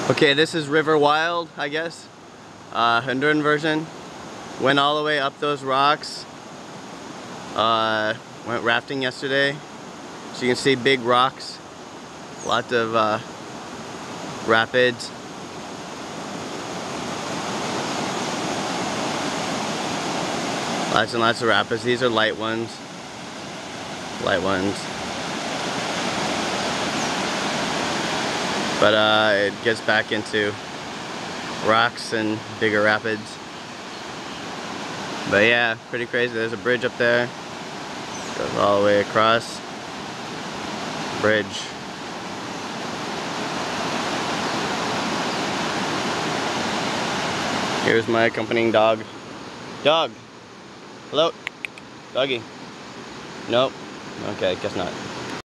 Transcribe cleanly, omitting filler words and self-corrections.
Okay, this is River Wild, I guess. Honduran version. Went all the way up those rocks. Went rafting yesterday. So you can see big rocks. Lots of rapids. Lots and lots of rapids. These are light ones. Light ones. But it gets back into rocks and bigger rapids. But yeah, pretty crazy. There's a bridge up there. Goes all the way across. Bridge. Here's my accompanying dog. Dog! Hello? Doggy. Nope. Okay, guess not.